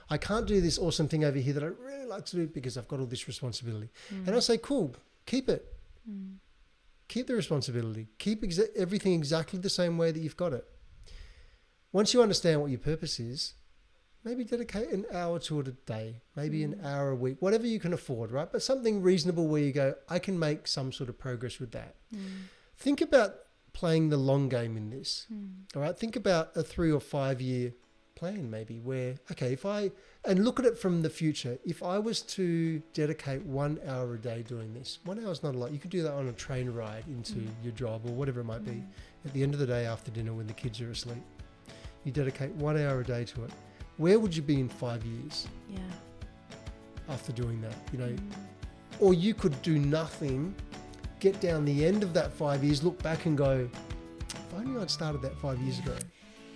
I can't do this awesome thing over here that I really like to do because I've got all this responsibility. And I say, cool, keep it. Keep the responsibility. Keep everything exactly the same way that you've got it. Once you understand what your purpose is, maybe dedicate an hour to it a day, maybe an hour a week, whatever you can afford, right? But something reasonable where you go, I can make some sort of progress with that. Think about playing the long game in this, all right? Think about a 3 or 5 year plan maybe where, okay, and look at it from the future. If I was to dedicate 1 hour a day doing this, 1 hour is not a lot. You could do that on a train ride into your job or whatever it might be. At the end of the day after dinner when the kids are asleep, you dedicate 1 hour a day to it. Where would you be in 5 years? Yeah. After doing that, you know, or you could do nothing, get down the end of that 5 years, look back and go, if only I'd started that 5 years ago.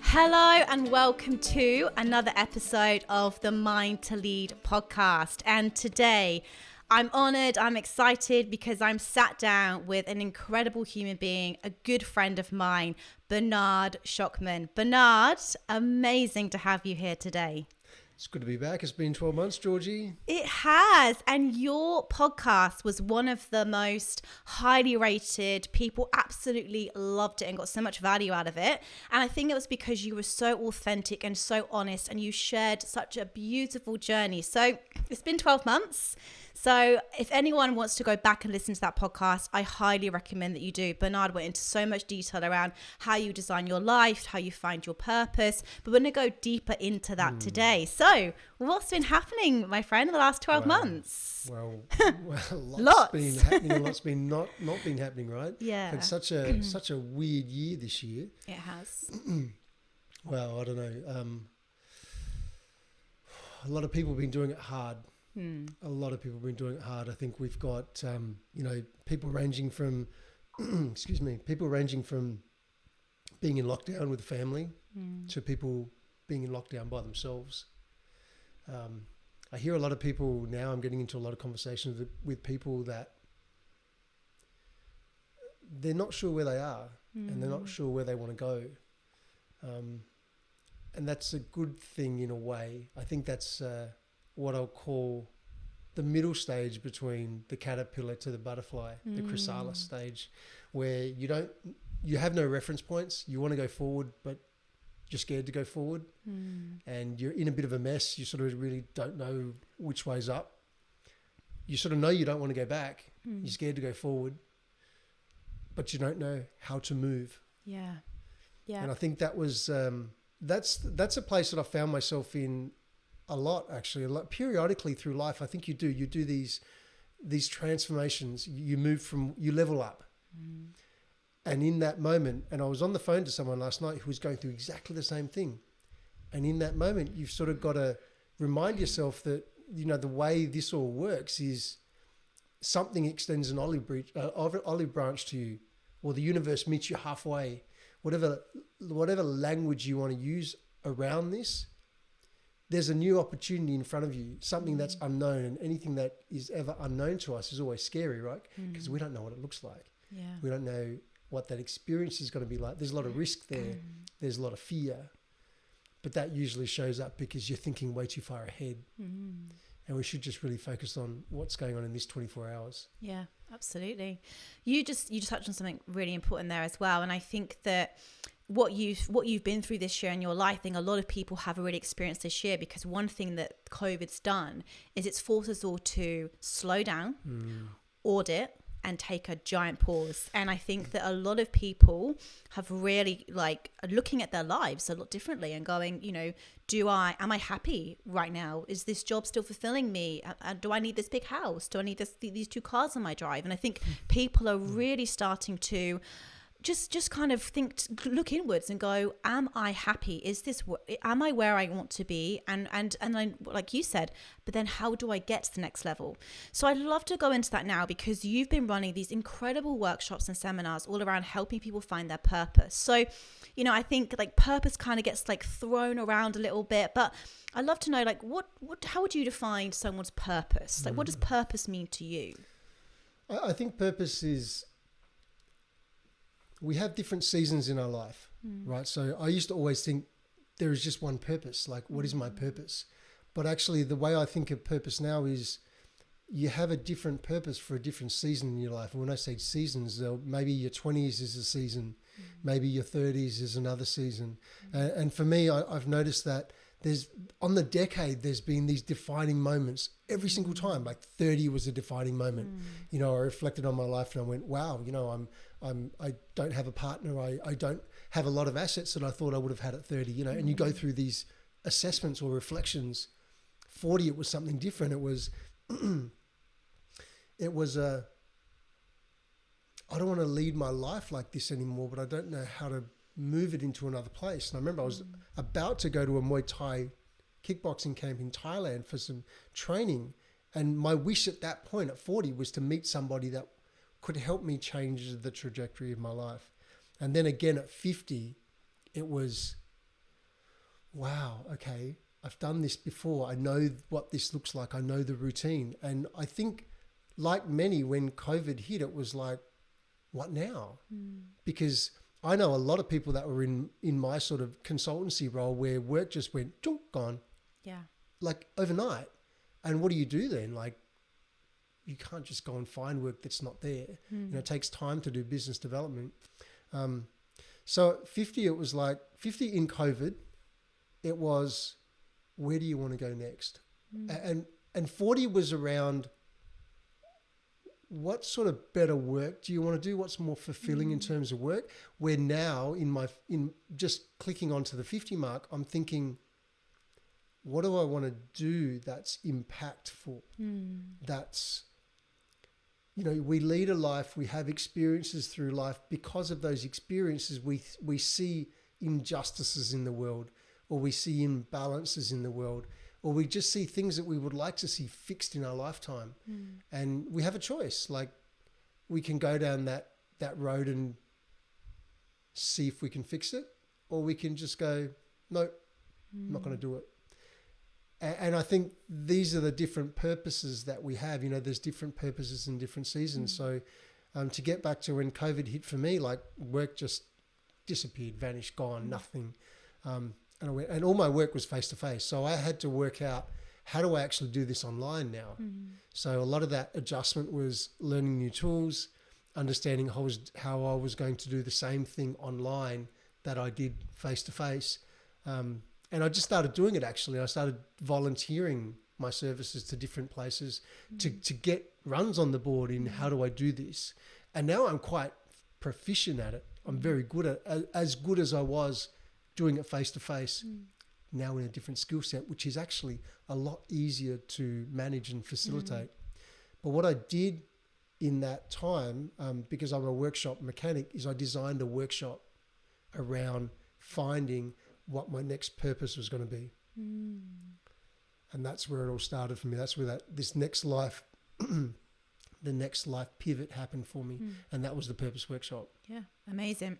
Hello and welcome to another episode of the Mind to Lead podcast. And today I'm honored, I'm excited because I'm sat down with an incredible human being, a good friend of mine, Bernard Schokman. Bernard, amazing to have you here today. It's good to be back. It's been 12 months, Georgie. It has. And your podcast was one of the most highly rated. People absolutely loved it and got so much value out of it. And I think it was because you were so authentic and so honest and you shared such a beautiful journey. So it's been 12 months. So if anyone wants to go back and listen to that podcast, I highly recommend that you do. Bernard went into so much detail around how you design your life, how you find your purpose, but we're going to go deeper into that today. So what's been happening, my friend, in the last 12 months? Well, lots been happening, lots been not been happening, right? Yeah. It's such a weird year this year. It has. Well, I don't know. A lot of people have been doing it hard. A lot of people have been doing it hard. I think we've got, people ranging from, people ranging from being in lockdown with family to people being in lockdown by themselves. I hear a lot of people now, I'm getting into a lot of conversations with people that they're not sure where they are and they're not sure where they want to go. And that's a good thing in a way. I think that's what I'll call the middle stage between the caterpillar to the butterfly, the chrysalis stage, where you have no reference points. You want to go forward, but you're scared to go forward, and you're in a bit of a mess. You sort of really don't know which way's up. You sort of know you don't want to go back. You're scared to go forward, but you don't know how to move. Yeah. And I think that was that's a place that I found myself in a lot, actually. Periodically through life, I think you do these transformations. You level up. And in that moment, and I was on the phone to someone last night who was going through exactly the same thing. And in that moment, you've sort of got to remind yourself that, you know, the way this all works is something extends an olive branch to you, or the universe meets you halfway. Whatever language you want to use around this, there's a new opportunity in front of you, something that's unknown, and anything that is ever unknown to us is always scary, right? Because we don't know what it looks like. Yeah. We don't know what that experience is going to be like. There's a lot of risk there. There's a lot of fear, but that usually shows up because you're thinking way too far ahead. And we should just really focus on what's going on in this 24 hours. Yeah, absolutely. You just touched on something really important there as well. And I think that what you've been through this year in your life, I think a lot of people have already experienced this year, because one thing that COVID's done is it's forced us all to slow down, audit, and take a giant pause. And I think that a lot of people have really looking at their lives a lot differently and going, you know, am I happy right now? Is this job still fulfilling me? Do I need this big house? Do I need these 2 cars on my drive? And I think people are really starting to just kind of look inwards and go, am I happy? Am I where I want to be? And then, like you said, but then how do I get to the next level? So I'd love to go into that now, because you've been running these incredible workshops and seminars all around helping people find their purpose. So, you know, I think purpose kind of gets thrown around a little bit, but I'd love to know, how would you define someone's purpose? What does purpose mean to you? I think purpose is, we have different seasons in our life, right? So I used to always think there is just one purpose, what is my purpose? But actually the way I think of purpose now is you have a different purpose for a different season in your life. And when I say seasons, maybe your 20s is a season, maybe your 30s is another season. And for me, I've noticed that on the decade, there's been these defining moments every single time. Like 30 was a defining moment. You know, I reflected on my life and I went, wow, you know, I don't have a partner. I don't have a lot of assets that I thought I would have had at 30, you know, and you go through these assessments or reflections. 40, it was something different. It was, I don't want to lead my life like this anymore, but I don't know how to move it into another place. And I remember I was about to go to a Muay Thai kickboxing camp in Thailand for some training. And my wish at that point at 40 was to meet somebody that could help me change the trajectory of my life. And then again at 50, it was, wow, okay, I've done this before. I know what this looks like. I know the routine. And I think like many, when COVID hit, it was like, what now? Because I know a lot of people that were in my sort of consultancy role where work just went, gone. Yeah. Like overnight. And what do you do then? Like, you can't just go and find work that's not there. You know, it takes time to do business development. So at 50, it was like 50 in COVID, it was, where do you want to go next? And 40 was around, what sort of better work do you want to do? What's more fulfilling in terms of work? Where now in just clicking onto the 50 mark, I'm thinking, what do I want to do that's impactful? That's, you know, we lead a life, we have experiences through life. Because of those experiences, we see injustices in the world, or we see imbalances in the world, or we just see things that we would like to see fixed in our lifetime. And we have a choice. Like, we can go down that road and see if we can fix it, or we can just go, no, I'm not going to do it. And I think these are the different purposes that we have. You know, there's different purposes in different seasons. So to get back to when COVID hit for me, like, work just disappeared, vanished, gone, nothing. And all my work was face-to-face. So I had to work out, how do I actually do this online now? So a lot of that adjustment was learning new tools, understanding how I was going to do the same thing online that I did face-to-face. And I just started doing it, actually. I started volunteering my services to different places to get runs on the board in how do I do this. And now I'm quite proficient at it. I'm very good at it, as good as I was doing it face-to-face, now in a different skill set, which is actually a lot easier to manage and facilitate. But what I did in that time, because I'm a workshop mechanic, is I designed a workshop around finding what my next purpose was going to be. And that's where it all started for me. That's where this next life, the next life pivot happened for me. And that was the Purpose Workshop. Yeah, amazing.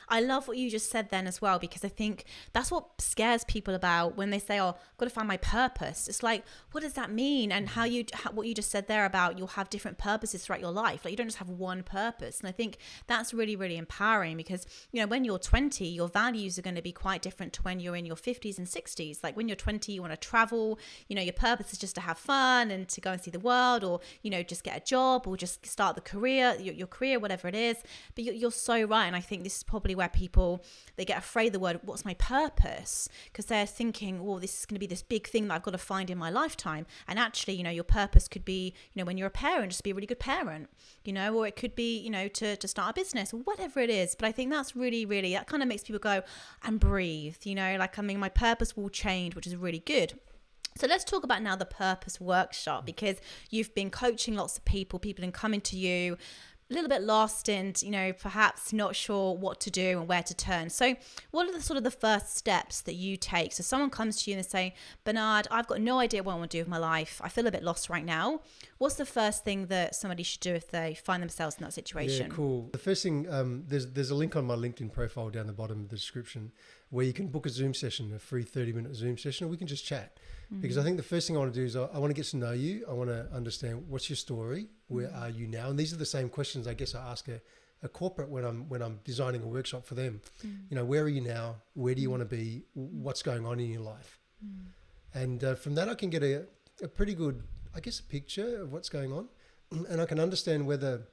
I love what you just said then as well, because I think that's what scares people about when they say, oh, I've got to find my purpose. It's like, what does that mean? And what you just said there about you'll have different purposes throughout your life. Like, you don't just have one purpose. And I think that's really, really empowering, because, you know, when you're 20, your values are going to be quite different to when you're in your 50s and 60s. Like, when you're 20, you want to travel, you know, your purpose is just to have fun and to go and see the world, or, you know, just get a job, or just start the career, your career, whatever it is. But you're so right. And I think this is probably where people, they get afraid of the word, what's my purpose? Because they're thinking, well, this is going to be this big thing that I've got to find in my lifetime. And actually, you know, your purpose could be, you know, when you're a parent, just be a really good parent, you know, or it could be, you know, to start a business or whatever it is. But I think that's really, really, that kind of makes people go and breathe, you know, like, I mean, my purpose will change, which is really good. So let's talk about now the Purpose Workshop, because you've been coaching lots of people have been coming to you a little bit lost and, you know, perhaps not sure what to do and where to turn. So what are the sort of the first steps that you take? So someone comes to you and they say, Bernard, I've got no idea what I want to do with my life. I feel a bit lost right now. What's the first thing that somebody should do if they find themselves in that situation? Yeah, cool. The first thing, there's a link on my LinkedIn profile down the bottom of the description where you can book a Zoom session, a free 30-minute Zoom session, or we can just chat. Because I think the first thing I want to do is I want to get to know you. I want to understand what's your story. Where are you now? And these are the same questions I guess I ask a corporate when I'm designing a workshop for them. You know, where are you now? Where do you want to be? What's going on in your life? And from that I can get a pretty good, I guess, a picture of what's going on, and I can understand whether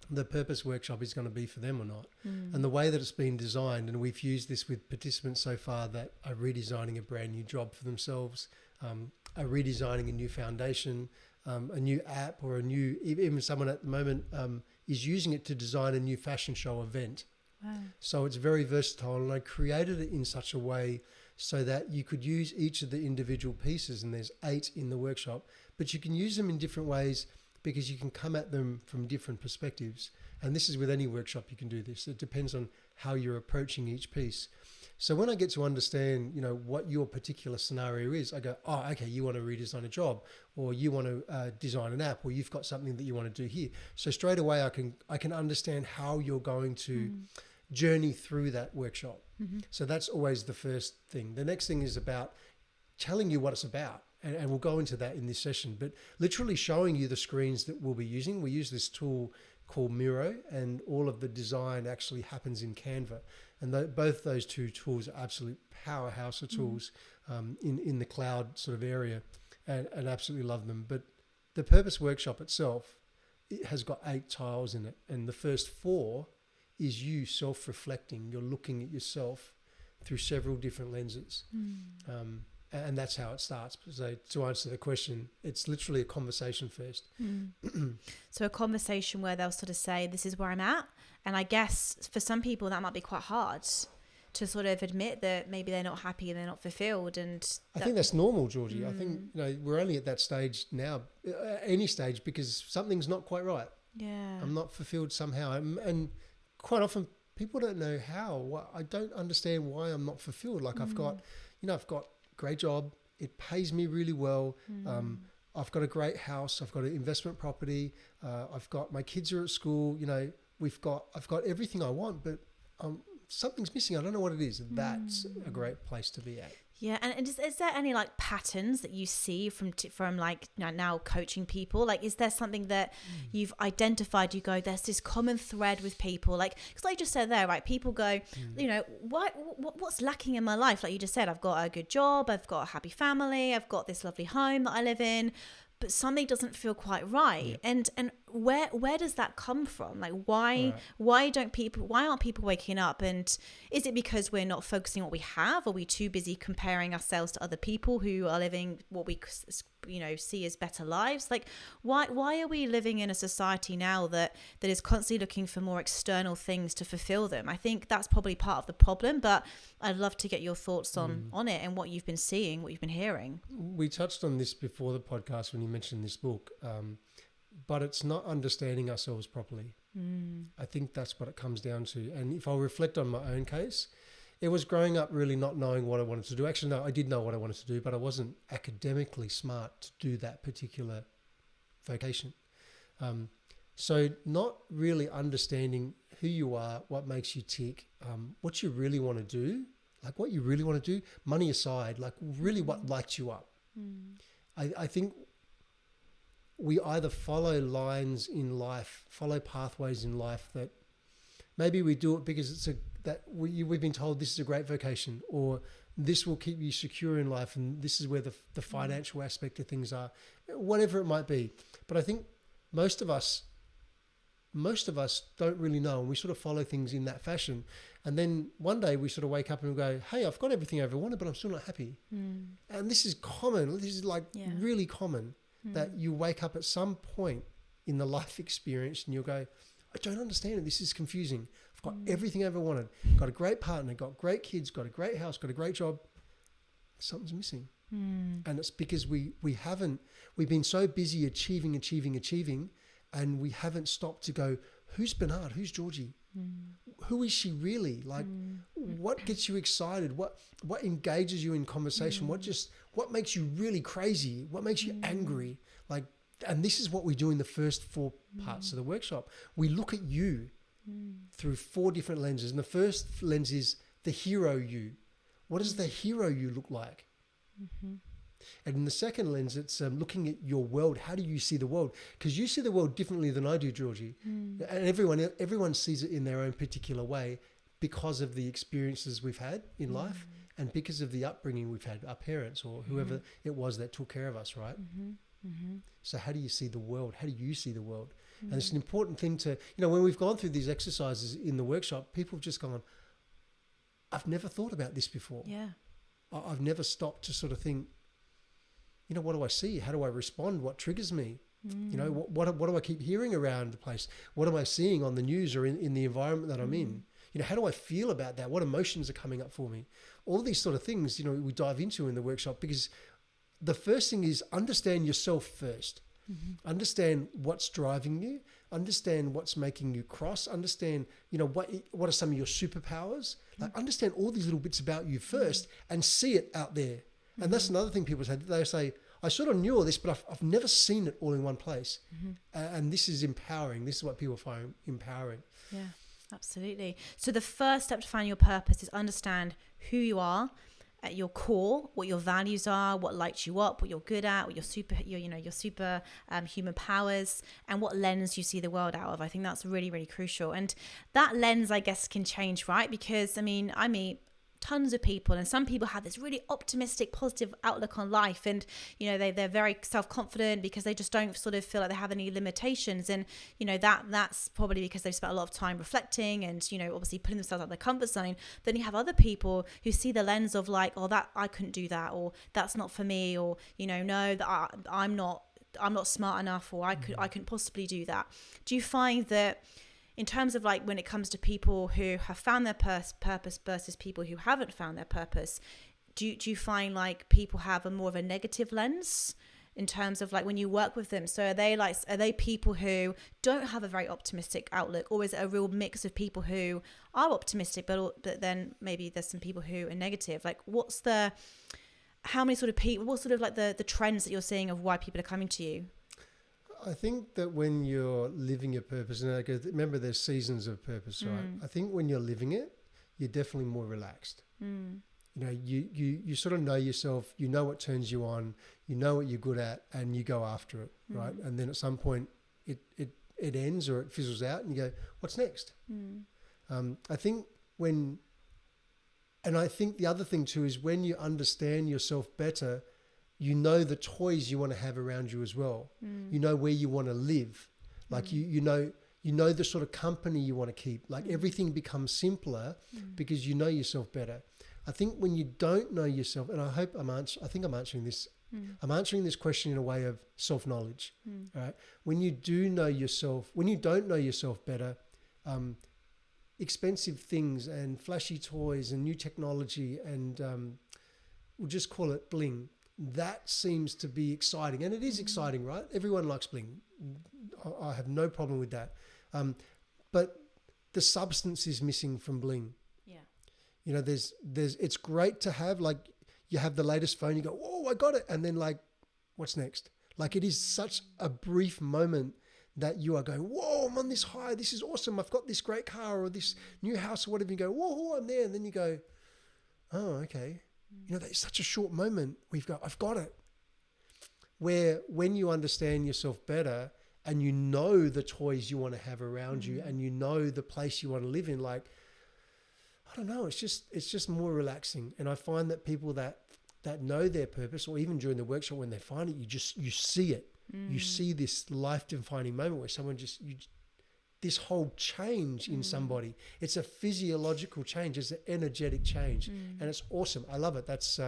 the purpose workshop is going to be for them or not. And the way that it's been designed, and we've used this with participants so far that are redesigning a brand new job for themselves, are redesigning a new foundation, a new app, or even someone at the moment is using it to design a new fashion show event. Wow. So it's very versatile, and I created it in such a way so that you could use each of the individual pieces, and there's 8 in the workshop, but you can use them in different ways because you can come at them from different perspectives. And this is with any workshop, you can do this. It depends on how you're approaching each piece. So when I get to understand, what your particular scenario is, I go, oh, okay, you want to redesign a job, or you want to design an app, or you've got something that you want to do here. So straight away, I can understand how you're going to journey through that workshop. So that's always the first thing. The next thing is about telling you what it's about. And we'll go into that in this session, but literally showing you the screens that we'll be using. We use this tool called Miro, and all of the design actually happens in Canva. And both those two tools are absolute powerhouse of tools in the cloud sort of area, and absolutely love them. But the purpose workshop itself, it has got 8 tiles in it, and the first 4 is you self-reflecting. You're looking at yourself through several different lenses. And that's how it starts. So to answer the question, it's literally a conversation first. So a conversation where they'll sort of say, this is where I'm at. And I guess for some people that might be quite hard to sort of admit that maybe they're not happy and they're not fulfilled. And I think that's normal, Georgie. I think we're only at that stage now, any stage, because something's not quite right. Yeah, I'm not fulfilled somehow. And quite often people don't know how. I don't understand why I'm not fulfilled. Like I've got great job, it pays me really well, I've got a great house, I've got an investment property, I've got, my kids are at school, I've got everything I want, but something's missing. I don't know what it is. That's a great place to be at. Yeah, and is there any like patterns that you see from like now coaching people? Like, is there something that you've identified? You go, there's this common thread with people, like, because like you just said there, right? People go, what's lacking in my life? Like you just said, I've got a good job, I've got a happy family, I've got this lovely home that I live in, but something doesn't feel quite right. Yeah. And where does that come from? Like why aren't people waking up? And is it because we're not focusing on what we have? Are we too busy comparing ourselves to other people who are living what we see as better lives? Like why are we living in a society now that is constantly looking for more external things to fulfill them? I think that's probably part of the problem, but I'd love to get your thoughts on it and what you've been seeing, what you've been hearing. We touched on this before the podcast when you mentioned this book, but it's not understanding ourselves properly. I think that's what it comes down to. And if I reflect on my own case, it was growing up really not knowing what I wanted to do. Actually, no, I did know what I wanted to do, but I wasn't academically smart to do that particular vocation. So not really understanding who you are, what makes you tick, what you really want to do, like what you really want to do, money aside, like really what lights you up. I think we either follow lines in life, follow pathways in life that maybe we do it because we've been told this is a great vocation, or this will keep you secure in life, and this is where the financial aspect of things are, whatever it might be. But I think most of us don't really know, and we sort of follow things in that fashion. And then one day we sort of wake up and we go, hey, I've got everything I ever wanted, but I'm still not happy. And this is common. This is really common. That you wake up at some point in the life experience and you'll go, I don't understand it. This is confusing. I've got everything I ever wanted. Got a great partner, got great kids, got a great house, got a great job. Something's missing. And it's because we've been so busy achieving, and we haven't stopped to go, who's Bernard? Who's Georgie? Who is she really? Like, what gets you excited? What engages you in conversation? What makes you really crazy? What makes you angry? Like, and this is what we do in the first 4 parts of the workshop. We look at you through 4 different lenses. And the first lens is the hero you. What does the hero you look like? And in the second lens, it's looking at your world. How do you see the world? Because you see the world differently than I do, Georgie. And everyone sees it in their own particular way because of the experiences we've had in life and because of the upbringing we've had, our parents or whoever it was that took care of us, right? So how do you see the world? How do you see the world? And it's an important thing to, when we've gone through these exercises in the workshop, people have just gone, I've never thought about this before. Yeah. I've never stopped to sort of think, what do I see? How do I respond? What triggers me? What do I keep hearing around the place? What am I seeing on the news or in the environment that I'm in? How do I feel about that? What emotions are coming up for me? All these sort of things, we dive into in the workshop, because the first thing is understand yourself first. Understand what's driving you. Understand what's making you cross. Understand, what are some of your superpowers? Like understand all these little bits about you first and see it out there. And that's another thing people say. They say, I sort of knew all this, but I've never seen it all in one place. And this is empowering. This is what people find empowering. Yeah, absolutely. So the first step to find your purpose is understand who you are at your core, what your values are, what lights you up, what you're good at, what your super human powers, and what lens you see the world out of. I think that's really, really crucial. And that lens, I guess, can change, right? Because I meet tons of people, and some people have this really optimistic, positive outlook on life, and they're very self-confident because they just don't sort of feel like they have any limitations, and that's probably because they've spent a lot of time reflecting and obviously putting themselves out of their comfort zone. Then you have other people who see the lens of like, oh, that I couldn't do that, or that's not for me, or no, that I'm not smart enough, or I couldn't possibly do that. Do you find that in terms of like when it comes to people who have found their purpose versus people who haven't found their purpose, do you find like people have more of a negative lens in terms of like when you work with them? So are they people who don't have a very optimistic outlook, or is it a real mix of people who are optimistic but then maybe there's some people who are negative? Like what's the trends that you're seeing of why people are coming to you? I think that when you're living your purpose, and remember there's seasons of purpose, right? I think when you're living it, you're definitely more relaxed. You sort of know yourself, you know what turns you on, you know what you're good at, and you go after it, right? And then at some point it ends or it fizzles out and you go, what's next? I think the other thing too is when you understand yourself better, you know the toys you want to have around you as well. You know where you want to live. Like you know the sort of company you want to keep. Like everything becomes simpler because you know yourself better. I think when you don't know yourself, and I think I'm answering this. I'm answering this question in a way of self-knowledge. Right? When you don't know yourself better, expensive things and flashy toys and new technology and we'll just call it bling. That seems to be exciting, and it is exciting, right? Everyone likes bling. I have no problem with that. But the substance is missing from bling. Yeah. It's great to have, like, you have the latest phone, you go, oh, I got it. And then like, what's next? Like it is such a brief moment that you are going, whoa, I'm on this high. This is awesome. I've got this great car or this new house or whatever. You go, whoa, I'm there. And then you go, oh, okay. That's such a short moment. I've got it. Where when you understand yourself better and you know the toys you want to have around you and you know the place you want to live in, like, I don't know, it's just more relaxing. And I find that people that know their purpose, or even during the workshop when they find it, you see it. You see this life-defining moment where someone this whole change in somebody. It's a physiological change. It's an energetic change, and it's awesome. I love it. That's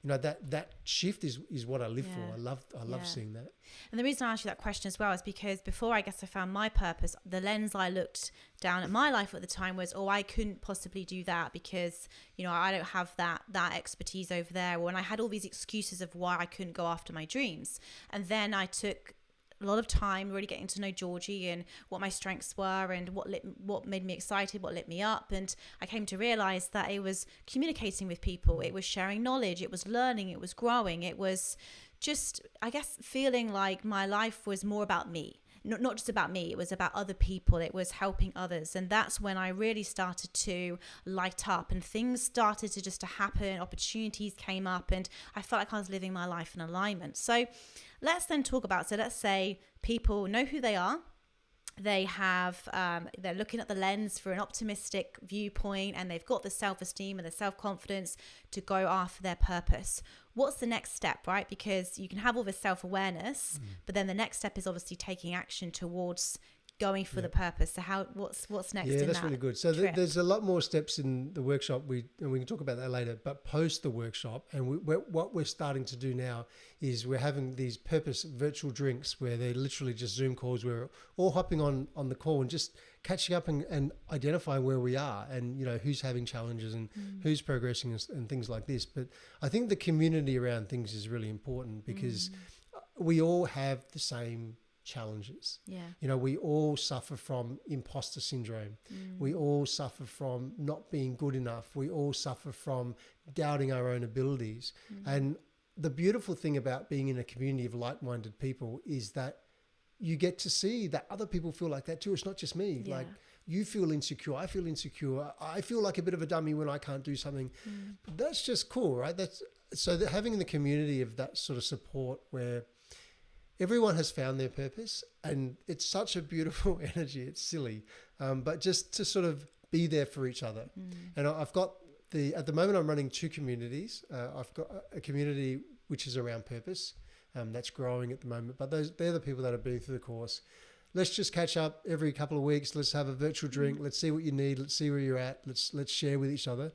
that shift is what I live for. I love seeing that. And the reason I asked you that question as well is because before I found my purpose, the lens I looked down at my life at the time was, I couldn't possibly do that because I don't have that expertise over there. Or, and I had all these excuses of why I couldn't go after my dreams. And then I took a lot of time really getting to know Georgie and what my strengths were and what made me excited, what lit me up. And I came to realize that it was communicating with people, it was sharing knowledge, it was learning, it was growing, it was just, I guess, feeling like my life was more about me. Not just about me, it was about other people, it was helping others. And that's when I really started to light up and things started to just to happen, opportunities came up, and I felt like I was living my life in alignment. So let's then talk about, let's say people know who they are, they have they're looking at the lens for an optimistic viewpoint, and they've got the self-esteem and the self-confidence to go after their purpose. What's the next step, right? Because you can have all this self-awareness, but then the next step is obviously taking action towards going for the purpose. So what's next? Yeah, in that's that really good. So there's a lot more steps in the workshop. And we can talk about that later. But post the workshop, and what we're starting to do now is we're having these purpose virtual drinks where they're literally just Zoom calls. We're all hopping on the call and just catching up and identifying where we are, and who's having challenges and who's progressing and things like this. But I think the community around things is really important because we all have the same challenges. We all suffer from imposter syndrome. We all suffer from not being good enough. We all suffer from doubting our own abilities. And the beautiful thing about being in a community of like-minded people is that you get to see that other people feel like that too. It's not just me. Like, you feel insecure, I feel insecure, I feel like a bit of a dummy when I can't do something. That's just cool, right? So that having the community of that sort of support where everyone has found their purpose, and it's such a beautiful energy. It's silly, but just to sort of be there for each other. And I've got at the moment I'm running 2 communities. I've got a community which is around purpose, that's growing at the moment. But they're the people that have been through the course. Let's just catch up every couple of weeks. Let's have a virtual drink. Let's see what you need. Let's see where you're at. Let's share with each other.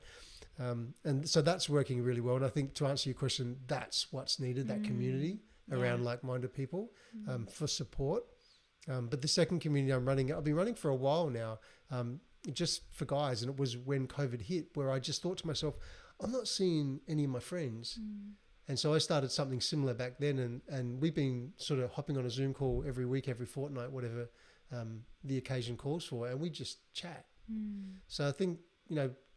And so that's working really well. And I think to answer your question, that's what's needed, that community around like-minded people for support. But the second community I'm running, I've been running for a while now, just for guys. And it was when COVID hit where I just thought to myself, I'm not seeing any of my friends. And so I started something similar back then. And we've been sort of hopping on a Zoom call every week, every fortnight, whatever the occasion calls for. And we just chat. So I think,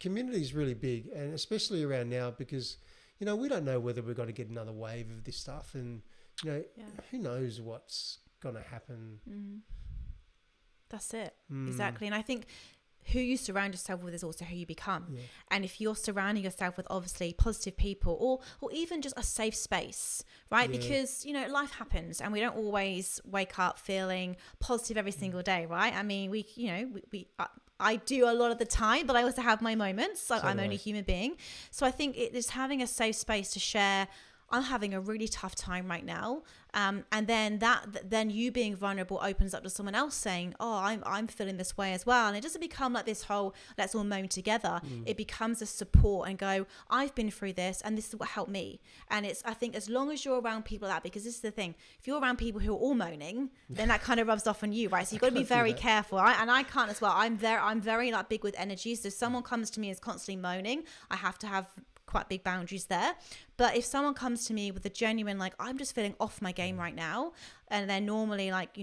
community is really big, and especially around now because, we don't know whether we're going to get another wave of this stuff. And, who knows what's going to happen. That's it. Exactly. And I think who you surround yourself with is also who you become. And if you're surrounding yourself with obviously positive people or even just a safe space, right? Because, life happens and we don't always wake up feeling positive every single day, right? I mean, I do a lot of the time, but I also have my moments. So I'm only a human being. So I think it is having a safe space to share, I'm having a really tough time right now. And then you being vulnerable opens up to someone else saying, oh, I'm feeling this way as well. And it doesn't become like this whole, let's all moan together. It becomes a support and go, I've been through this and this is what helped me. And I think as long as you're around people like that, because this is the thing, if you're around people who are all moaning, then that kind of rubs off on you, right? So you've got to be very careful, right? And I can't as well. I'm very like big with energy. So if someone comes to me and is constantly moaning, I have to have quite big boundaries there. But if someone comes to me with a genuine, like, I'm just feeling off my game right now, and they're normally like,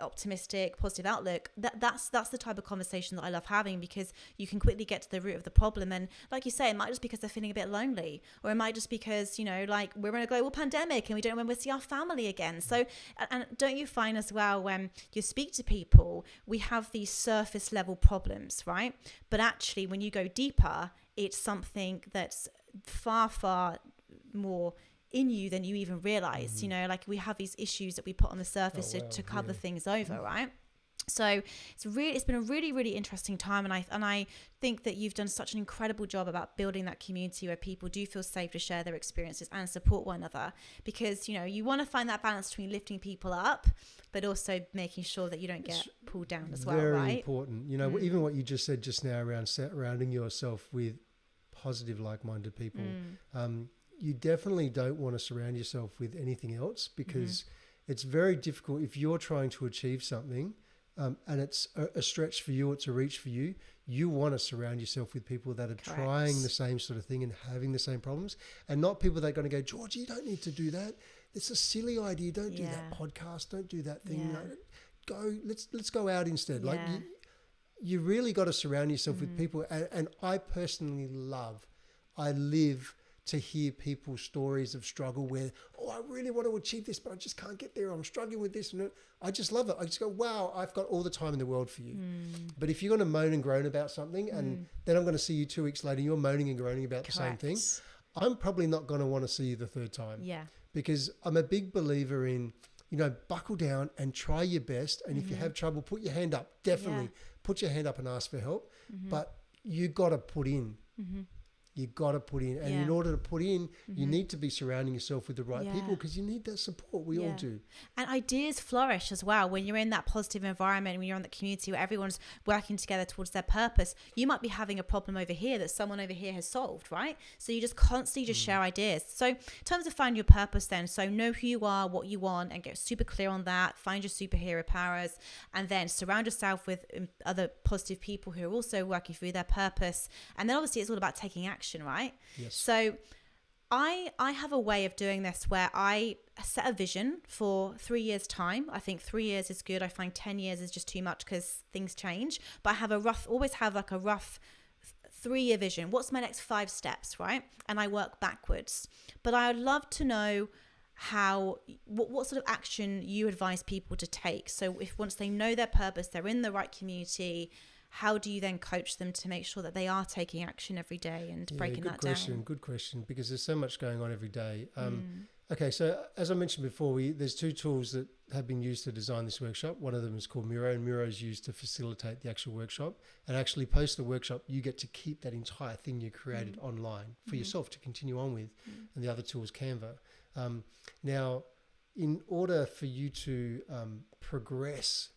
optimistic, positive outlook, that's the type of conversation that I love having, because you can quickly get to the root of the problem. And like you say, it might just be because they're feeling a bit lonely, or it might just because, like, we're in a global pandemic and we don't know when we'll see our family again. So, and don't you find as well, when you speak to people, we have these surface level problems, right? But actually, when you go deeper, it's something that's far, far more in you than you even realize. Like, we have these issues that we put on the surface to cover things over, right? So it's been a really, really interesting time, and I think that you've done such an incredible job about building that community where people do feel safe to share their experiences and support one another, because you want to find that balance between lifting people up but also making sure that you don't get pulled down as well, right? Very important. Even what you just said just now around surrounding yourself with positive, like-minded people. You definitely don't want to surround yourself with anything else, because it's very difficult if you're trying to achieve something and it's a stretch for you, it's a reach for you. You want to surround yourself with people that are trying the same sort of thing and having the same problems, and not people that are going to go, George, you don't need to do that. It's a silly idea. Don't do that podcast. Don't do that thing. Go. Let's go out instead. Like you really got to surround yourself with people. And I personally I live to hear people's stories of struggle where, I really want to achieve this, but I just can't get there. I'm struggling with this. And I just love it. I just go, wow, I've got all the time in the world for you. But if you're going to moan and groan about something, and then I'm going to see you 2 weeks later, you're moaning and groaning about the same thing, I'm probably not going to want to see you the third time. Because I'm a big believer in, buckle down and try your best. And if you have trouble, put your hand up. Definitely put your hand up and ask for help. But you got to put in. You got to put in. And in order to put in, you need to be surrounding yourself with the right people, because you need that support. We all do. And ideas flourish as well when you're in that positive environment, when you're in the community where everyone's working together towards their purpose. You might be having a problem over here that someone over here has solved, right? So you just constantly just share ideas. So in terms of find your purpose then, so know who you are, what you want, and get super clear on that. Find your superhero powers, and then surround yourself with other positive people who are also working through their purpose. And then obviously it's all about taking action, right? Yes. So I have a way of doing this where I set a vision for 3 years time. I think 3 years is good. I find 10 years is just too much because things change. But I have always have like a rough 3-year vision. What's my next 5 steps, right? And I work backwards. But I would love to know what sort of action you advise people to take. So if once they know their purpose, they're in the right community, how do you then coach them to make sure that they are taking action every day and breaking that down? Good question, because there's so much going on every day. Okay, so as I mentioned before, there's 2 tools that have been used to design this workshop. One of them is called Miro, and Miro is used to facilitate the actual workshop. And actually post the workshop, you get to keep that entire thing you created online for yourself to continue on with. And the other tool is Canva. Now, in order for you to progress,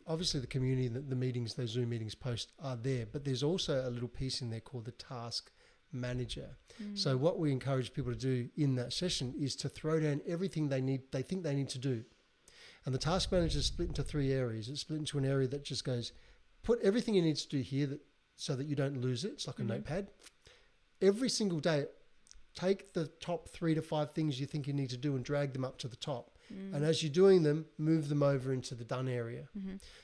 obviously the community, the meetings, those Zoom meetings post are there, but there's also a little piece in there called the task manager. So what we encourage people to do in that session is to throw down everything they think they need to do. And the task manager is split into 3 areas. It's split into an area that just goes, put everything you need to do here so that you don't lose it. It's like a notepad. Every single day, take the top 3 to 5 things you think you need to do and drag them up to the top. And as you're doing them, move them over into the done area.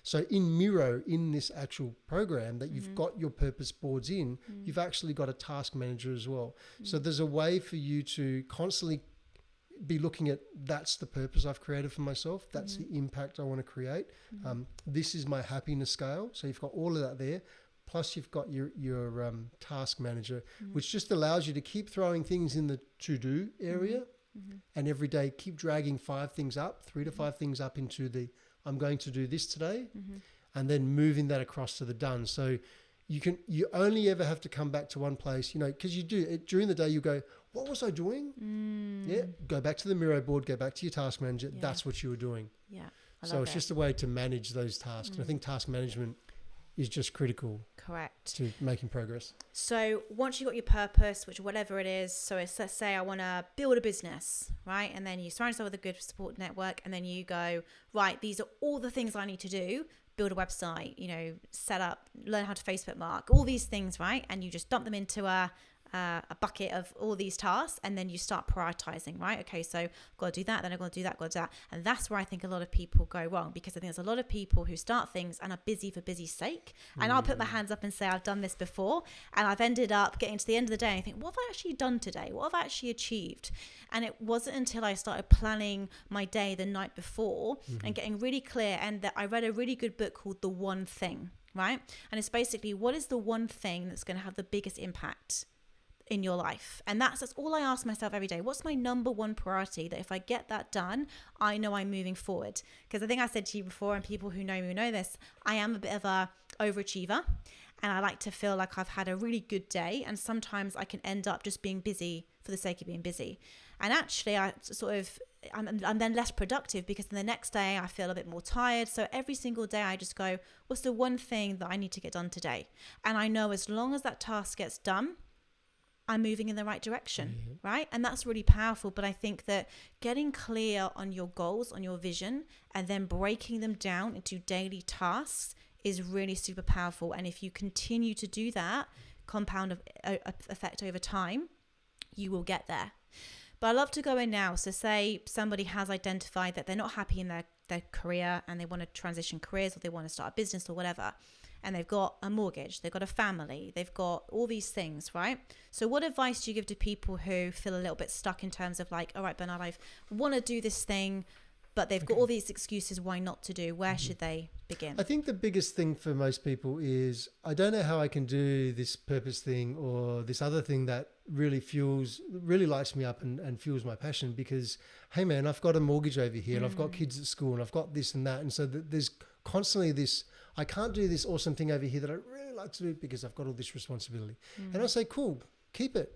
So in Miro, in this actual program that you've got your purpose boards in, you've actually got a task manager as well. So there's a way for you to constantly be looking at, that's the purpose I've created for myself. That's the impact I want to create. This is my happiness scale. So you've got all of that there. Plus you've got your task manager, which just allows you to keep throwing things in the to-do area. And every day keep dragging 5 things up, 3 to 5 things up into the I'm going to do this today, and then moving that across to the done. So you only ever have to come back to one place, because you do it during the day. You go, what was I doing? Yeah, go back to the Miro board, go back to your task manager. That's what you were doing. Yeah, so it's just a way to manage those tasks. And I think task management is just critical. Correct. To making progress. So once you've got your purpose, which whatever it is, so it's, let's say I want to build a business, right? And then you surround yourself with a good support network, and then you go, right, these are all the things I need to do. Build a website, set up, learn how to Facebook mark, all these things, right? And you just dump them into a bucket of all these tasks, and then you start prioritizing, right? Okay, so I've got to do that, then I've got to do that, got to do that. And that's where I think a lot of people go wrong, because I think there's a lot of people who start things and are busy for busy's sake. And I'll put my hands up and say, I've done this before, and I've ended up getting to the end of the day and I think, what have I actually done today? What have I actually achieved? And it wasn't until I started planning my day the night before and getting really clear, and that I read a really good book called The One Thing, right? And it's basically, what is the one thing that's going to have the biggest impact in your life? And that's all I ask myself every day. What's my number one priority that if I get that done, I know I'm moving forward? Because I think I said to you before, and people who know me know this, I am a bit of a overachiever, and I like to feel like I've had a really good day, and sometimes I can end up just being busy for the sake of being busy. And actually I'm then less productive, because the next day I feel a bit more tired. So every single day I just go, what's the one thing that I need to get done today? And I know as long as that task gets done, I'm moving in the right direction, right? And that's really powerful. But I think that getting clear on your goals, on your vision, and then breaking them down into daily tasks is really super powerful. And if you continue to do that, compound effect over time, you will get there. But I love to go in now. So say somebody has identified that they're not happy in their career, and they want to transition careers, or they want to start a business or whatever. And they've got a mortgage, they've got a family, they've got all these things, right? So what advice do you give to people who feel a little bit stuck in terms of like, all right, Bernard, I want to do this thing, but they've got all these excuses why not to do. Where should they begin? I think the biggest thing for most people is, I don't know how I can do this purpose thing or this other thing that really lights me up and fuels my passion, because, hey man, I've got a mortgage over here and I've got kids at school and I've got this and that. And so there's constantly this, I can't do this awesome thing over here that I really like to do because I've got all this responsibility. And I say, cool, keep it.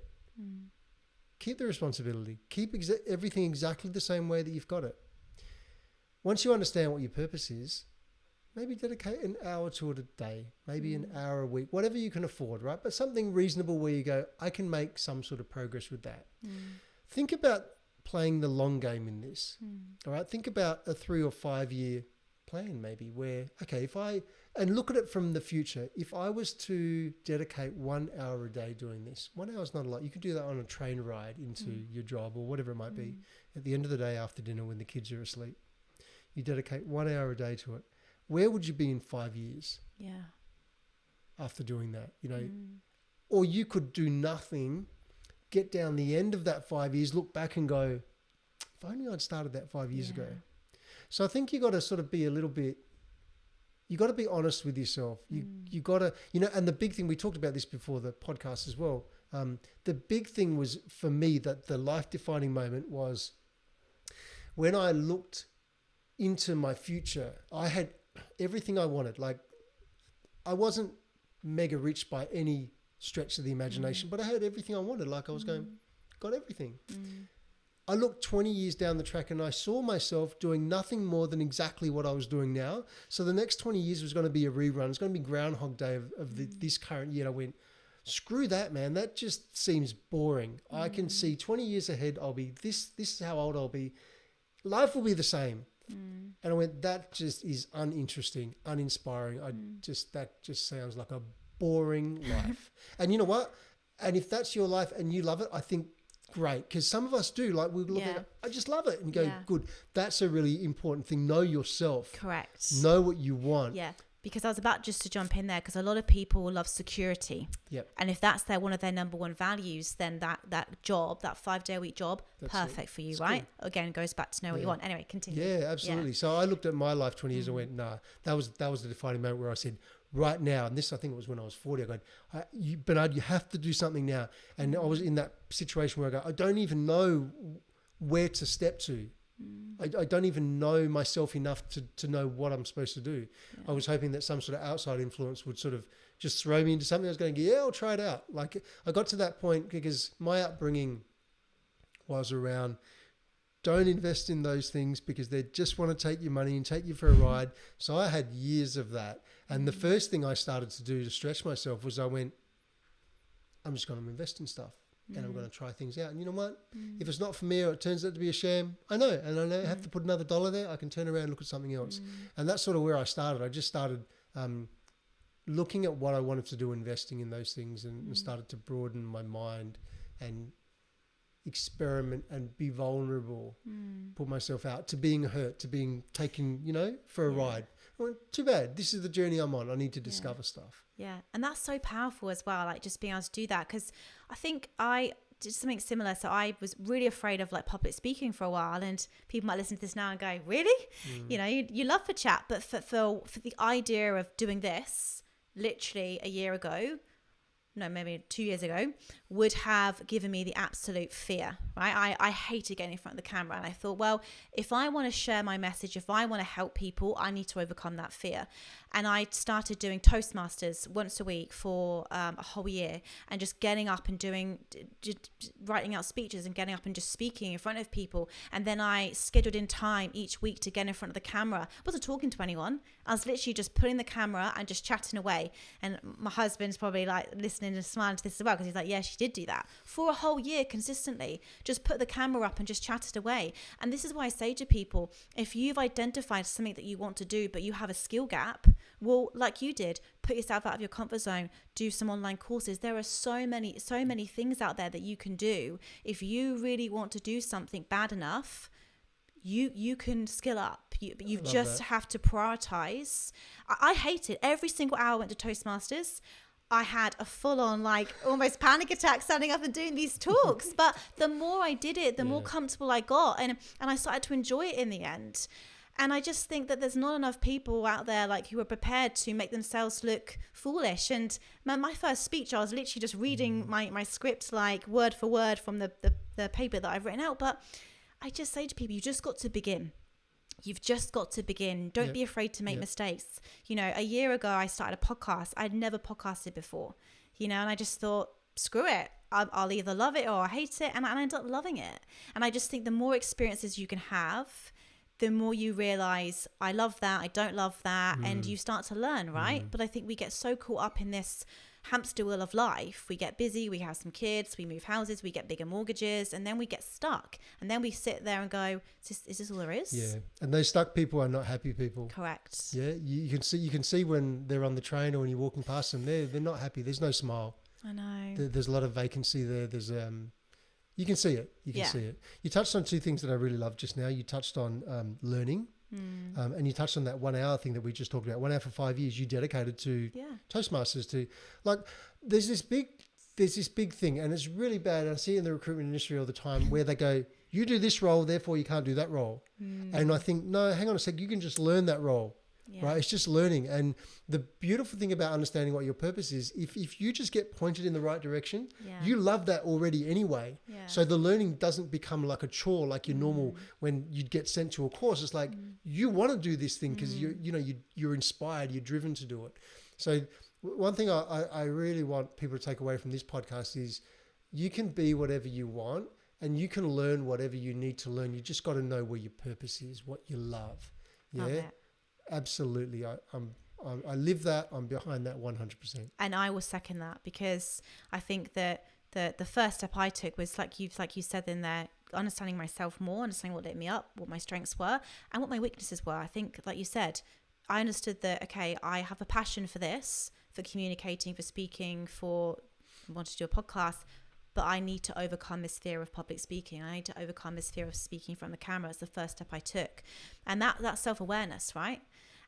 Keep the responsibility. Keep everything exactly the same way that you've got it. Once you understand what your purpose is, maybe dedicate an hour to it a day, maybe an hour a week, whatever you can afford, right? But something reasonable where you go, I can make some sort of progress with that. Think about playing the long game in this. All right. Think about a 3 or 5 year plan, maybe, where, okay, and look at it from the future. If I was to dedicate 1 hour a day doing this, 1 hour is not a lot. You could do that on a train ride into your job or whatever it might be. At the end of the day, after dinner, when the kids are asleep, you dedicate 1 hour a day to it. Where would you be in 5 years? Yeah. After doing that, or you could do nothing, get down the end of that 5 years, look back and go, if only I'd started that 5 years ago. So I think you got to sort of be a little bit, you got to be honest with yourself. You got to, and the big thing, we talked about this before the podcast as well. The big thing was for me that the life defining moment was when I looked into my future. I had everything I wanted. Like, I wasn't mega rich by any stretch of the imagination, but I had everything I wanted. Like, I was going, got everything. I looked 20 years down the track and I saw myself doing nothing more than exactly what I was doing now. So the next 20 years was going to be a rerun. It's going to be Groundhog Day of this current year. And I went, screw that, man. That just seems boring. I can see 20 years ahead, I'll be this is how old I'll be. Life will be the same. And I went, that just is uninteresting, uninspiring. That just sounds like a boring life. And you know what? And if that's your life and you love it, I think great. Because some of us do. Like, we look at it, I just love it. And go, good. That's a really important thing. Know yourself. Correct. Know what you want. Yeah. Because I was about just to jump in there, because a lot of people love security. Yep. And if that's one of their number one values, then that job, that 5-day-a-week job, that's perfect for you, that's right? Cool. Again, goes back to know what you want. Anyway, continue. Yeah, absolutely. Yeah. So I looked at my life 20 years and went, nah, that was the defining moment where I said, right now, and this I think it was when I was 40, I go, Bernard, you have to do something now. And I was in that situation where I go, I don't even know where to step to. I don't even know myself enough to know what I'm supposed to do. I was hoping that some sort of outside influence would sort of just throw me into something. I was going, I'll try it out. Like, I got to that point because my upbringing was around, don't invest in those things because they just want to take your money and take you for a ride. So I had years of that. And the first thing I started to do to stretch myself was I went, I'm just going to invest in stuff. And I'm going to try things out. And you know what? If it's not for me or it turns out to be a sham, I know. And I know I have to put another $1 there. I can turn around and look at something else. And that's sort of where I started. I just started looking at what I wanted to do, investing in those things, and started to broaden my mind and experiment and be vulnerable, put myself out to being hurt, to being taken, for a ride. I went, too bad. This is the journey I'm on. I need to discover stuff. Yeah. And that's so powerful as well, like just being able to do that. Because I think I did something similar. So I was really afraid of like public speaking for a while, and people might listen to this now and go, really? You love for chat, but for the idea of doing this literally a year ago, no, maybe 2 years ago, would have given me the absolute fear, right? I hated getting in front of the camera. And I thought, well, if I want to share my message, if I want to help people, I need to overcome that fear. And I started doing Toastmasters once a week for a whole year, and just getting up and writing out speeches and getting up and just speaking in front of people. And then I scheduled in time each week to get in front of the camera. I wasn't talking to anyone. I was literally just putting the camera and just chatting away. And my husband's probably like listening and smiling to this as well, because he's like, yeah, she did do that for a whole year consistently. Just put the camera up and just chatted away. And this is why I say to people, if you've identified something that you want to do, but you have a skill gap, well, like you did, put yourself out of your comfort zone, do some online courses. There are so many things out there that you can do. If you really want to do something bad enough, you can skill up. You just have to prioritize. I hate it. Every single hour I went to Toastmasters, I had a full-on like almost panic attack standing up and doing these talks. But the more I did it, the more comfortable I got, and I started to enjoy it in the end. And I just think that there's not enough people out there like who are prepared to make themselves look foolish. And my first speech, I was literally just reading my script like word for word from the paper that I've written out. But I just say to people, you just got to begin. You've just got to begin. Don't be afraid to make mistakes. You know, a year ago, I started a podcast. I'd never podcasted before, you know, and I just thought, screw it. I'll either love it or I hate it. And I ended up loving it. And I just think the more experiences you can have, the more you realize, I love that, I don't love that, and you start to learn, right? But I think we get so caught up in this hamster wheel of life. We get busy, we have some kids, we move houses, we get bigger mortgages, and then we get stuck. And then we sit there and go, is this all there is? Yeah, and those stuck people are not happy people. Correct. Yeah, you can see when they're on the train or when you're walking past them, they're not happy. There's no smile. I know. There's a lot of vacancy there. There's you can see it. You can see it. You touched on two things that I really love just now. You touched on learning, and you touched on that 1 hour thing that we just talked about. 1 hour for 5 years you dedicated to Toastmasters. To like, there's this big thing, and it's really bad. I see it in the recruitment industry all the time where they go, "You do this role, therefore you can't do that role." And I think, no, hang on a sec. You can just learn that role. Right, it's just learning. And the beautiful thing about understanding what your purpose is, if you just get pointed in the right direction, you love that already anyway. So the learning doesn't become like a chore, like your normal when you'd get sent to a course. It's like you want to do this thing because you're inspired, you're driven to do it. So one thing I really want people to take away from this podcast is you can be whatever you want and you can learn whatever you need to learn. You just got to know where your purpose is, what you love. Yeah. Absolutely. I live that. I'm behind that 100%. And I will second that, because I think that the first step I took was like you said in there, understanding myself more, understanding what lit me up, what my strengths were and what my weaknesses were. I think, like you said, I understood that, okay, I have a passion for this, for communicating, for speaking, I want to do a podcast, but I need to overcome this fear of public speaking. I need to overcome this fear of speaking from the camera. It's the first step I took. And that's self-awareness, right?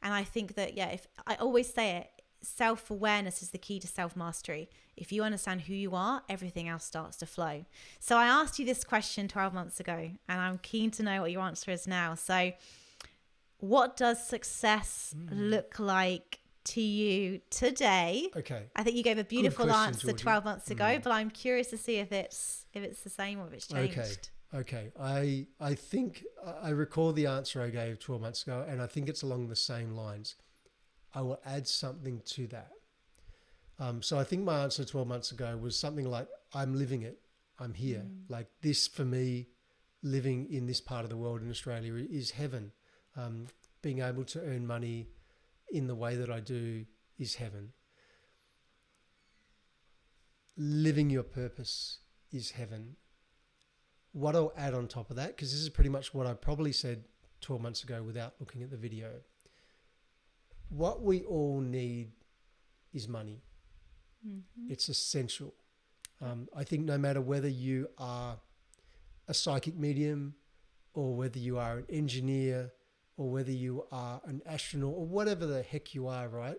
And I think that, if I always say it, self-awareness is the key to self-mastery. If you understand who you are, everything else starts to flow. So I asked you this question 12 months ago, and I'm keen to know what your answer is now. So what does success look like to you today? Okay. I think you gave a beautiful answer, Georgie. 12 months ago, but I'm curious to see if it's the same or if it's changed. Okay. I think I recall the answer I gave 12 months ago, and I think it's along the same lines. I will add something to that. So I think my answer 12 months ago was something like, I'm living it. I'm here. Like this, for me, living in this part of the world in Australia is heaven. Being able to earn money in the way that I do is heaven. Living your purpose is heaven. What I'll add on top of that, because this is pretty much what I probably said 12 months ago without looking at the video. What we all need is money. It's essential. I think no matter whether you are a psychic medium or whether you are an engineer or whether you are an astronaut or whatever the heck you are, right?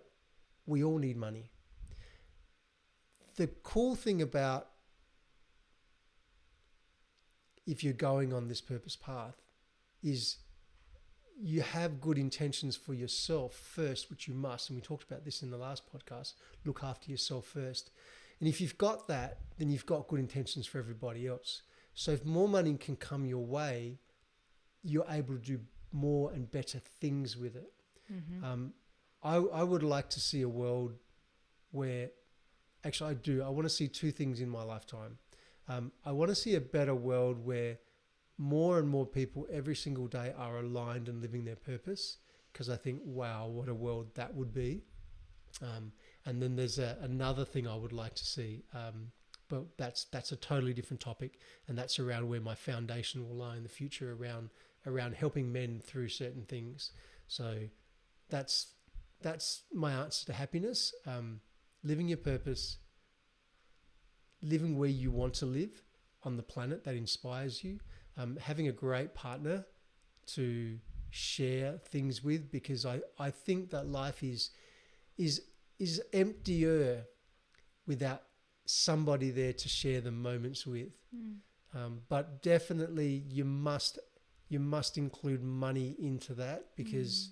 We all need money. The cool thing about if you're going on this purpose path is you have good intentions for yourself first, which you must. And we talked about this in the last podcast. Look after yourself first. And if you've got that, then you've got good intentions for everybody else. So if more money can come your way, you're able to do more and better things with it. I would like to see a world where, actually I do, I want to see two things in my lifetime. I want to see a better world where more and more people every single day are aligned and living their purpose, because I think, wow, what a world that would be. And then there's another thing I would like to see, but that's a totally different topic, and that's around where my foundation will lie in the future around helping men through certain things. So that's my answer to happiness. Living your purpose, living where you want to live on the planet that inspires you, having a great partner to share things with, because I think that life is emptier without somebody there to share the moments with. But definitely you must include money into that, because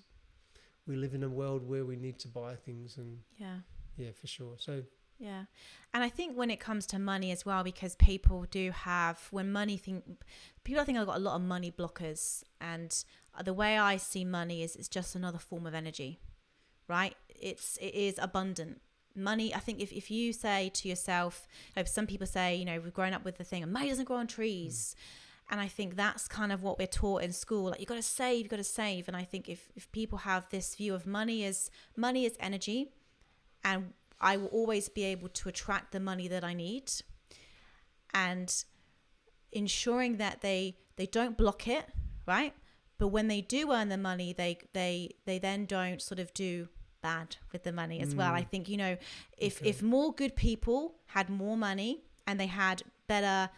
we live in a world where we need to buy things, and yeah, for sure. So yeah. And I think when it comes to money as well, because people do have, people I think I've got a lot of money blockers, and the way I see money is it's just another form of energy, right? It is abundant. Money, I think if you say to yourself, some people say, we've grown up with the thing, money doesn't grow on trees. And I think that's kind of what we're taught in school. Like, you've got to save. And I think if people have this view of money is energy, and I will always be able to attract the money that I need, and ensuring that they don't block it, right? But when they do earn the money, they then don't sort of do bad with the money as well. I think, if more good people had more money and they had better,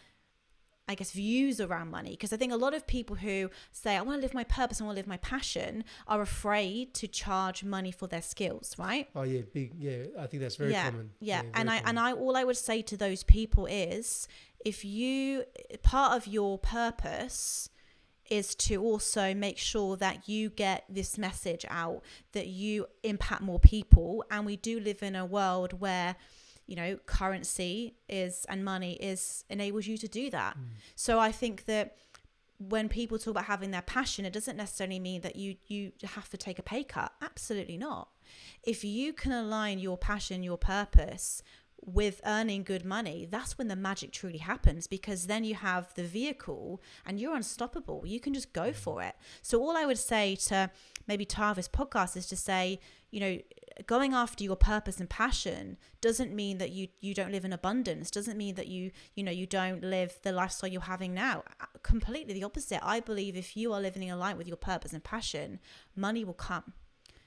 I guess, views around money, because I think a lot of people who say, I want to live my purpose, I want to live my passion, are afraid to charge money for their skills, right? Oh yeah, I think that's very common. Yeah, and all I would say to those people is, if you, part of your purpose is to also make sure that you get this message out, that you impact more people. And we do live in a world where, currency and money enables you to do that. So I think that when people talk about having their passion, it doesn't necessarily mean that you have to take a pay cut. Absolutely not. If you can align your passion, your purpose with earning good money, that's when the magic truly happens, because then you have the vehicle and you're unstoppable. You can just go for it. So all I would say to maybe Tarvis podcast is to say, going after your purpose and passion doesn't mean that you don't live in abundance, doesn't mean that you don't live the lifestyle you're having now. Completely the opposite. I believe if you are living in line with your purpose and passion, money will come.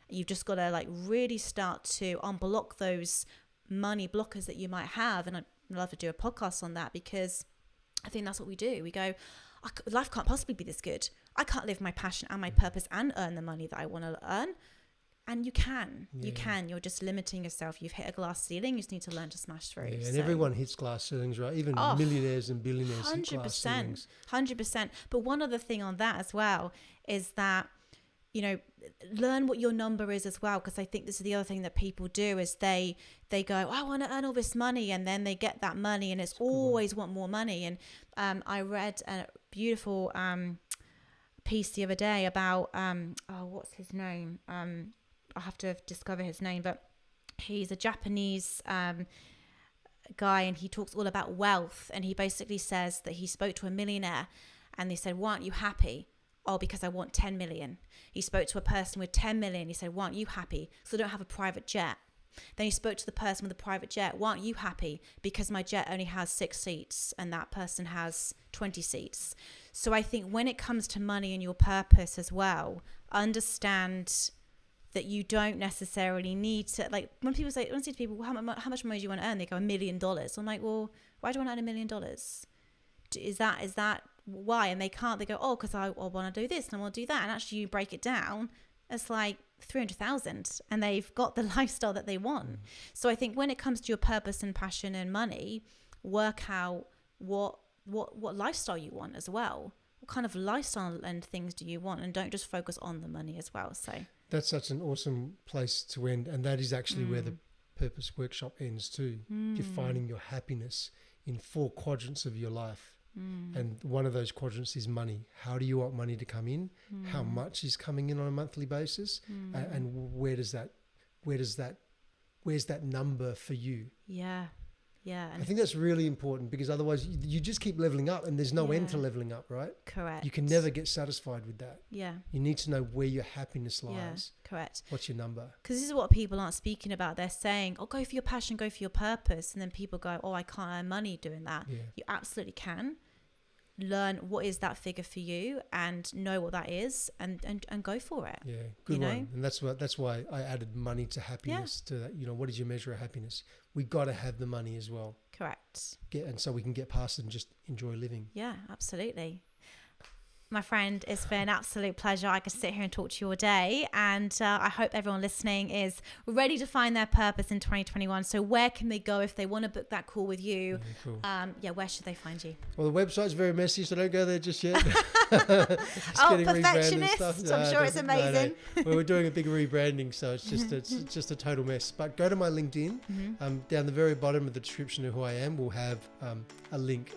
You've just got to really start to unblock those money blockers that you might have. And I'd love to do a podcast on that, because I think that's what we do. We go, life can't possibly be this good. I can't live my passion and my purpose and earn the money that I want to earn. And you can. You're just limiting yourself. You've hit a glass ceiling. You just need to learn to smash through. Yeah, and everyone hits glass ceilings, right? Even millionaires and billionaires hit glass ceilings. 100%. But one other thing on that as well is that, learn what your number is as well, because I think this is the other thing that people do is they go, I want to earn all this money, and then they get that money and it's always want more money. And I read a beautiful piece the other day about what's his name? I'll have to discover his name, but he's a Japanese guy, and he talks all about wealth. And he basically says that he spoke to a millionaire and they said, why aren't you happy? Oh, because I want 10 million. He spoke to a person with 10 million. He said, why aren't you happy? So I don't have a private jet. Then he spoke to the person with a private jet. Why aren't you happy? Because my jet only has 6 seats and that person has 20 seats. So I think when it comes to money and your purpose as well, understand that you don't necessarily need to, when people say, when I say to people, well, how much money do you want to earn? They go, $1 million. I'm like, well, why do you want to earn $1 million? Is that why? And they go, because I want to do this and I want to do that. And actually you break it down, it's like 300,000 and they've got the lifestyle that they want. So I think when it comes to your purpose and passion and money, work out what lifestyle you want as well. What kind of lifestyle and things do you want? And don't just focus on the money as well. So that's such an awesome place to end. And that is actually where the Purpose Workshop ends too. You're finding your happiness in 4 quadrants of your life. And one of those quadrants is money. How do you want money to come in? How much is coming in on a monthly basis? And where's that number for you? Yeah. I think that's really important, because otherwise you just keep leveling up and there's no end to leveling up, right? Correct. You can never get satisfied with that. Yeah. You need to know where your happiness lies. Yeah, correct. What's your number? Because this is what people aren't speaking about. They're saying, go for your passion, go for your purpose. And then people go, I can't earn money doing that. Yeah. You absolutely can. Learn what is that figure for you and know what that is and go for it. Yeah, good one. And that's why I added money to happiness to that. What is your measure of happiness? We got to have the money as well. Correct. And so we can get past it and just enjoy living. Yeah, absolutely. My friend, it's been an absolute pleasure. I could sit here and talk to you all day, and I hope everyone listening is ready to find their purpose in 2021. So where can they go if they want to book that call with you? Cool. Where should they find you? Well, the website's very messy, so don't go there just yet. Perfectionist. I'm sure it's amazing. No. Well, we're doing a big rebranding, so it's just a total mess. But go to my LinkedIn. Down the very bottom of the description of who I am, we'll have a link,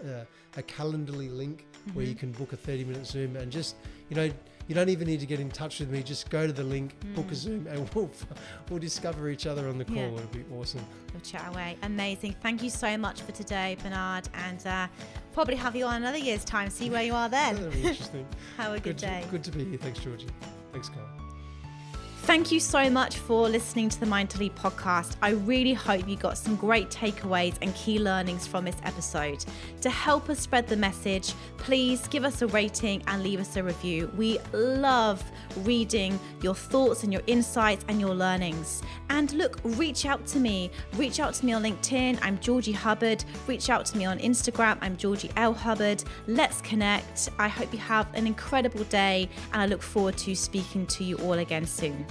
a Calendarly link, where you can book a 30-minute Zoom, and just, you don't even need to get in touch with me. Just go to the link, book a Zoom, and we'll discover each other on the call. It'll be awesome. We'll chat away. Amazing. Thank you so much for today, Bernard, and probably have you on another year's time. See where you are then. That'll be interesting. Have a good day. Good to be here. Thanks, Georgie. Thanks, Carl. Thank you so much for listening to the Mind to Lead podcast. I really hope you got some great takeaways and key learnings from this episode. To help us spread the message, please give us a rating and leave us a review. We love reading your thoughts and your insights and your learnings. And look, reach out to me. Reach out to me on LinkedIn. I'm Georgie Hubbard. Reach out to me on Instagram. I'm Georgie L. Hubbard. Let's connect. I hope you have an incredible day, and I look forward to speaking to you all again soon.